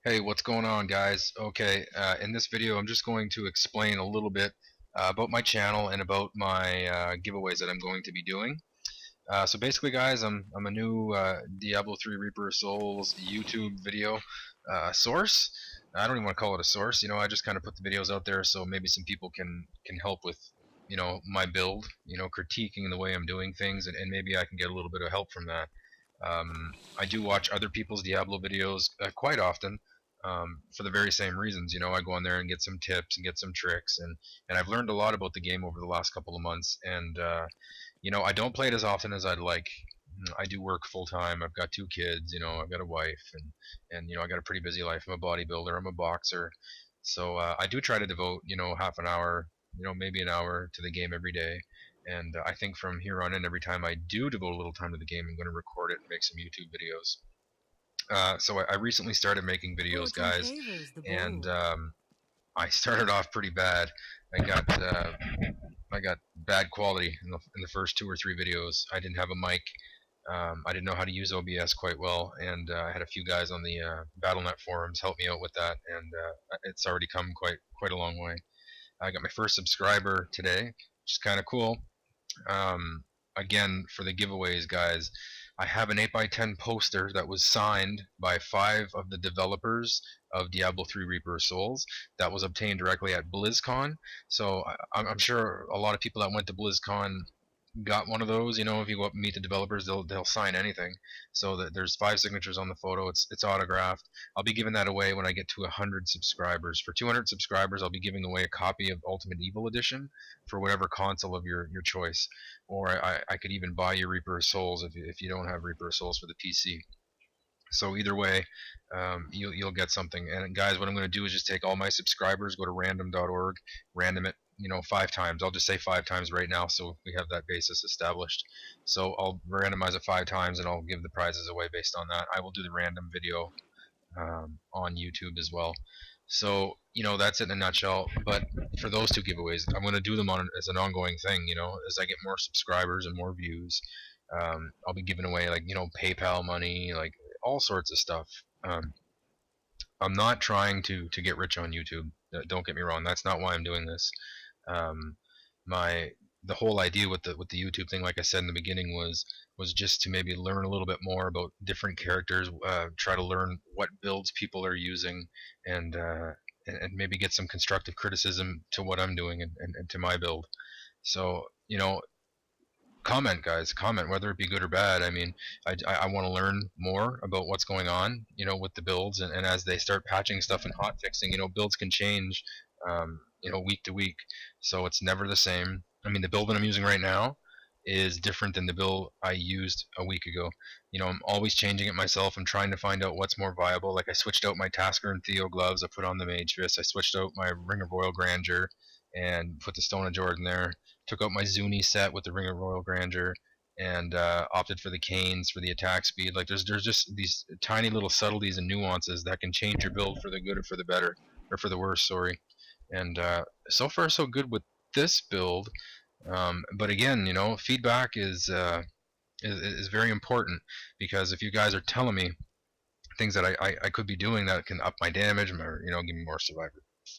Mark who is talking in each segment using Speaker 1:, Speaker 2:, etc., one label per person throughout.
Speaker 1: Hey, what's going on, guys? Okay, in this video, I'm just going to explain a little bit about my channel and about my giveaways that I'm going to be doing. So basically, guys, I'm a new Diablo 3 Reaper of Souls YouTube video source. I don't even want to call it a source. I just kind of put the videos out there so maybe some people can help with my build. Critiquing the way I'm doing things, and maybe I can get a little bit of help from that. I do watch other people's Diablo videos quite often for the very same reasons. I go on there and get some tips and get some tricks, and I've learned a lot about the game over the last couple of months. And I don't play it as often as I'd like. I do work full time. I've got two kids. I've got a wife, and I got a pretty busy life. I'm a bodybuilder. I'm a boxer. So I do try to devote half an hour, maybe an hour to the game every day. And I think from here on in, every time I do devote a little time to the game, I'm going to record it and make some YouTube videos. So I recently started making videos,
Speaker 2: Fortune
Speaker 1: guys,
Speaker 2: favors the
Speaker 1: and
Speaker 2: bold.
Speaker 1: I started off pretty bad. I got I got bad quality in the first two or three videos. I didn't have a mic. I didn't know how to use OBS quite well, and I had a few guys on the BattleNet forums help me out with that, and it's already come quite a long way. I got my first subscriber today, which is kind of cool. Um, Again, for the giveaways, guys, I have an 8x10 poster that was signed by 5 of the developers of Diablo 3 Reaper of Souls that was obtained directly at BlizzCon. So I'm sure a lot of people that went to BlizzCon got one of those. If you go up and meet the developers, they'll sign anything. So that there's 5 signatures on the photo. It's autographed. I'll be giving that away when I get to 100 subscribers. For 200 subscribers, I'll be giving away a copy of Ultimate Evil Edition for whatever console of your choice. Or I could even buy you Reaper of Souls if you don't have Reaper of Souls for the PC. So either way, you'll get something. And guys, what I'm going to do is just take all my subscribers, go to random.org, random it, 5 times. I'll just say 5 times right now, so we have that basis established. So I'll randomize it 5 times, and I'll give the prizes away based on that. I will do the random video on YouTube as well. So that's it in a nutshell. But for those two giveaways, I'm going to do them on as an ongoing thing. As I get more subscribers and more views, I'll be giving away like PayPal money, like all sorts of stuff. I'm not trying to get rich on YouTube. Don't get me wrong. That's not why I'm doing this. Um, my the whole idea with the YouTube thing, like I said in the beginning, was just to maybe learn a little bit more about different characters, try to learn what builds people are using, and and maybe get some constructive criticism to what I'm doing and to my build. So comment, guys, comment whether it be good or bad. I mean, I want to learn more about what's going on with the builds, and as they start patching stuff and hot fixing, builds can change week to week, so it's never the same. I mean, the build that I'm using right now is different than the build I used a week ago. I'm always changing it myself. I'm trying to find out what's more viable. Like I switched out my Tasker and Theo gloves, I put on the Mage Fist, I switched out my Ring of Royal Grandeur and put the Stone of Jordan there, took out my Zuni set with the Ring of Royal Grandeur, and opted for the canes for the attack speed. Like there's just these tiny little subtleties and nuances that can change your build for the good or for the better, or for the worse, sorry. And so far so good with this build. But again, feedback is very important, because if you guys are telling me things that I could be doing that can up my damage, or give me more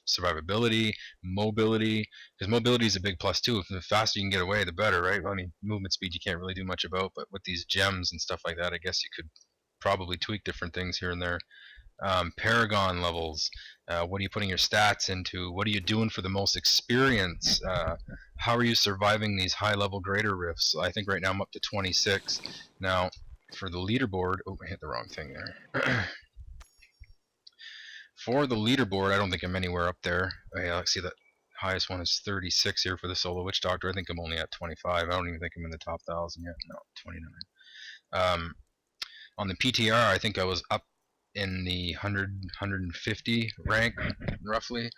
Speaker 1: survivability, mobility, because mobility is a big plus too. If the faster you can get away, the better, right? Well, I mean, movement speed you can't really do much about, but with these gems and stuff like that, I guess you could probably tweak different things here and there. Paragon levels. What are you putting your stats into? What are you doing for the most experience? How are you surviving these high-level greater rifts? I think right now I'm up to 26. Now, for the leaderboard, oh, I hit the wrong thing there. For the leaderboard, I don't think I'm anywhere up there. I see that highest one is 36 here for the solo witch doctor. I think I'm only at 25. I don't even think I'm in the top 1,000 yet. No, 29. On the PTR, I think I was up in the 150 rank roughly,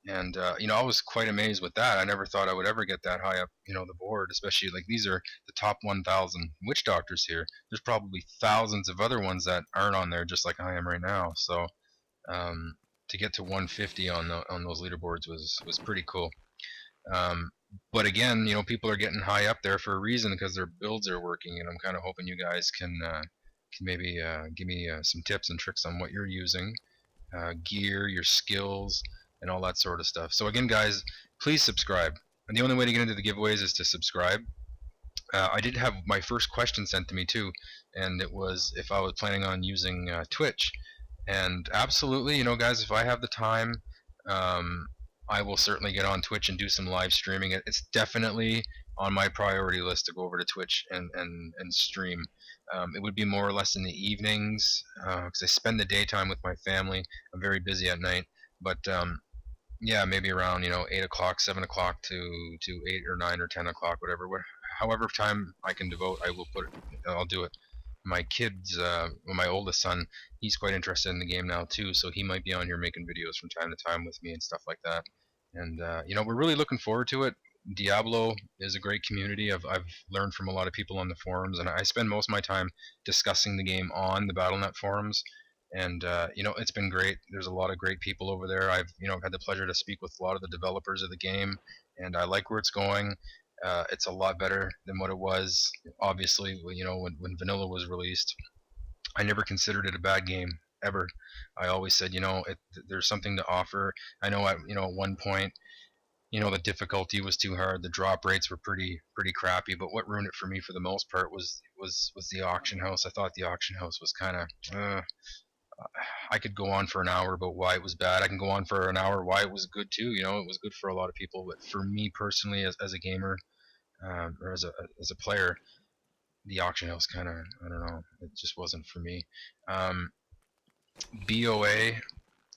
Speaker 1: and I was quite amazed with that. I never thought I would ever get that high up the board, especially like these are the top 1,000 witch doctors here. There's probably thousands of other ones that aren't on there, just like I am right now. So to get to 150 on those leaderboards was pretty cool. But again, people are getting high up there for a reason, because their builds are working, and I'm kind of hoping you guys can maybe give me some tips and tricks on what you're using. gear, your skills, and all that sort of stuff. So again, guys, please subscribe. And the only way to get into the giveaways is to subscribe. I did have my first question sent to me too, and it was if I was planning on using Twitch. And absolutely, you know, guys, if I have the time, um, I will certainly get on Twitch and do some live streaming. It's definitely on my priority list to go over to Twitch and stream. It would be more or less in the evenings because I spend the daytime with my family. I'm very busy at night, but yeah, maybe around 8 o'clock, 7 o'clock to 8 or 9 or 10 o'clock, whatever. However time I can devote, I will put it. I'll do it. My kids, my oldest son, he's quite interested in the game now too, so he might be on here making videos from time to time with me and stuff like that. And we're really looking forward to it. Diablo is a great community. I've learned from a lot of people on the forums, and I spend most of my time discussing the game on the BattleNet forums. And it's been great. There's a lot of great people over there. I've had the pleasure to speak with a lot of the developers of the game, and I like where it's going. It's a lot better than what it was. Obviously, when Vanilla was released, I never considered it a bad game ever. I always said, there's something to offer. I know at one point, the difficulty was too hard. The drop rates were pretty crappy. But what ruined it for me for the most part was the auction house. I thought the auction house was kind of. I could go on for an hour about why it was bad. I can go on for an hour why it was good too. It was good for a lot of people. But for me personally, as a gamer, or as a player, the auction house kind of, I don't know, it just wasn't for me. BOA,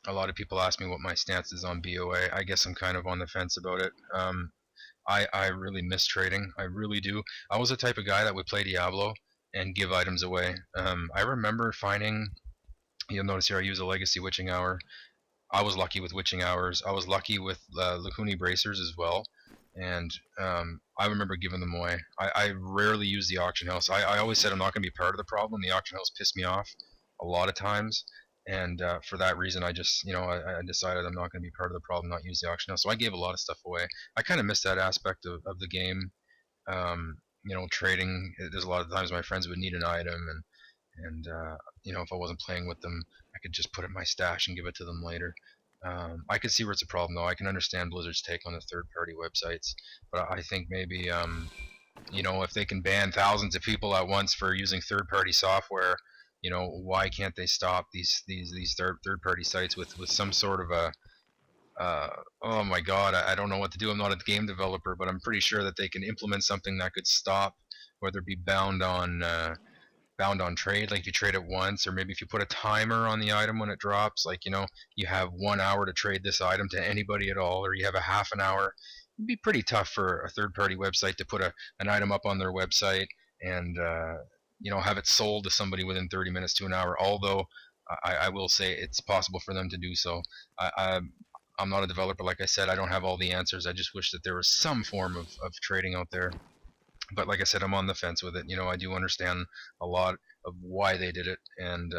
Speaker 1: a lot of people ask me what my stance is on BOA. I guess I'm kind of on the fence about it. I really miss trading. I really do. I was the type of guy that would play Diablo and give items away. I remember finding, you'll notice here I use a legacy witching hour. I was lucky with witching hours. I was lucky with Lacuni bracers as well. And I remember giving them away. I rarely use the auction house. I always said I'm not going to be part of the problem. The auction house pissed me off a lot of times, and for that reason, I just I decided I'm not going to be part of the problem, not use the auction house. So I gave a lot of stuff away. I kind of miss that aspect of the game. Trading. There's a lot of times my friends would need an item, and if I wasn't playing with them, I could just put it in my stash and give it to them later. I could see where it's a problem though. I can understand Blizzard's take on the third-party websites, but I think maybe if they can ban thousands of people at once for using third-party software, why can't they stop these third-party sites with some sort of a oh my god, I don't know what to do. I'm not a game developer, but I'm pretty sure that they can implement something that could stop, whether it be bound on trade, like if you trade it once, or maybe if you put a timer on the item when it drops, like you have 1 hour to trade this item to anybody at all, or you have a half an hour. It'd be pretty tough for a third-party website to put an item up on their website and have it sold to somebody within 30 minutes to an hour. Although I will say it's possible for them to do so. I'm not a developer, like I said. I don't have all the answers. I just wish that there was some form of trading out there. But like I said, I'm on the fence with it. I do understand a lot of why they did it, and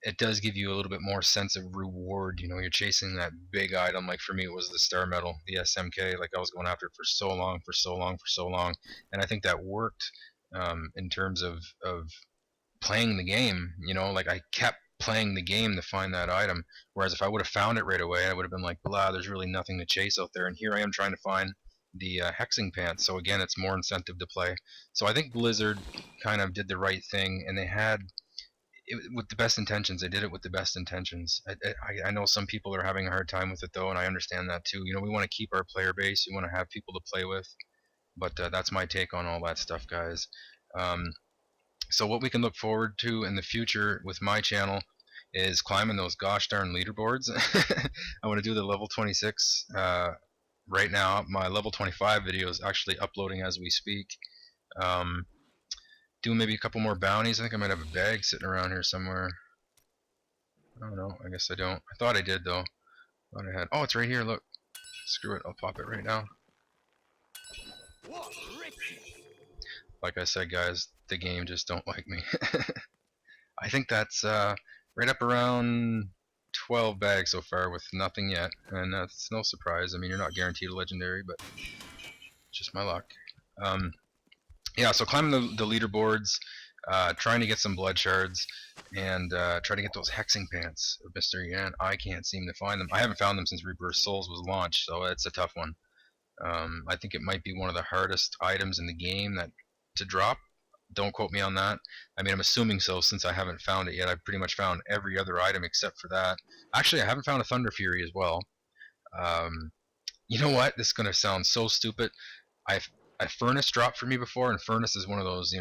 Speaker 1: it does give you a little bit more sense of reward. You're chasing that big item. Like for me, it was the Star Medal, the SMK. Like I was going after it for so long, and I think that worked in terms of playing the game. Like I kept playing the game to find that item. Whereas if I would have found it right away, I would have been like, blah, there's really nothing to chase out there. And here I am trying to find the hexing pants. So again, it's more incentive to play. So I think Blizzard kind of did the right thing, and they had it with the best intentions. They did it with the best intentions. I know some people are having a hard time with it though, and I understand that too. We want to keep our player base. We want to have people to play with. But that's my take on all that stuff, guys. So what we can look forward to in the future with my channel is climbing those gosh darn leaderboards. I want to do the level 26 right now. My level 25 video is actually uploading as we speak. Doing maybe a couple more bounties. I think I might have a bag sitting around here somewhere. I don't know. I guess I don't. I thought I did though. Thought I had. Oh, it's right here. Look. Screw it. I'll pop it right now. Like I said, guys, the game just don't like me. I think that's right up around 12 bags so far with nothing yet, and that's no surprise. I mean, you're not guaranteed a legendary, but just my luck. Yeah, so climbing the leaderboards, trying to get some blood shards and try to get those hexing pants of Mr. Yan. I can't seem to find them. I haven't found them since Reaper of Souls was launched, so it's a tough one. I think it might be one of the hardest items in the game that to drop. Don't quote me on that. I mean, I'm assuming so since I haven't found it yet. I've pretty much found every other item except for that. Actually, I haven't found a Thunder Fury as well. Um, you know what? This is gonna sound so stupid. I've a furnace dropped for me before, and furnace is one of those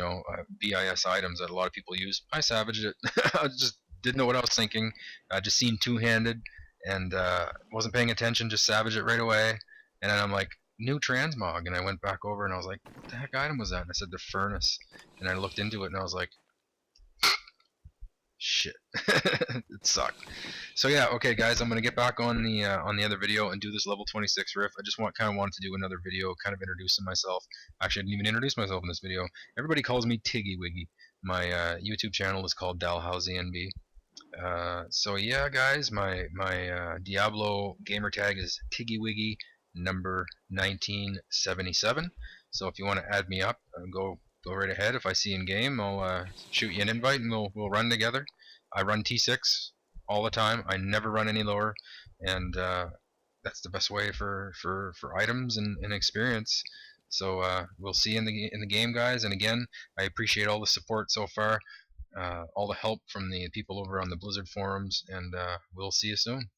Speaker 1: BIS items that a lot of people use. I savaged it. I just didn't know what I was thinking. I just seen two-handed and wasn't paying attention. Just savaged it right away. And then I'm like, new transmog, and I went back over and I was like, what the heck item was that? And I said the furnace, and I looked into it and I was like, shit. It sucked. So yeah, okay guys, I'm gonna get back on the other video and do this level 26 riff. I just kind of wanted to do another video, kind of introducing myself. Actually, I didn't even introduce myself in this video. Everybody calls me Tiggy Wiggy. My YouTube channel is called DalhouseNB. So yeah, guys, my Diablo gamer tag is Tiggy Wiggy number 1977. So if you want to add me up, go right ahead. If I see in game, I'll shoot you an invite and we'll run together. I run T6 all the time. I never run any lower, and that's the best way for items and experience. So we'll see you in the game, guys. And again, I appreciate all the support so far, all the help from the people over on the Blizzard forums, and we'll see you soon.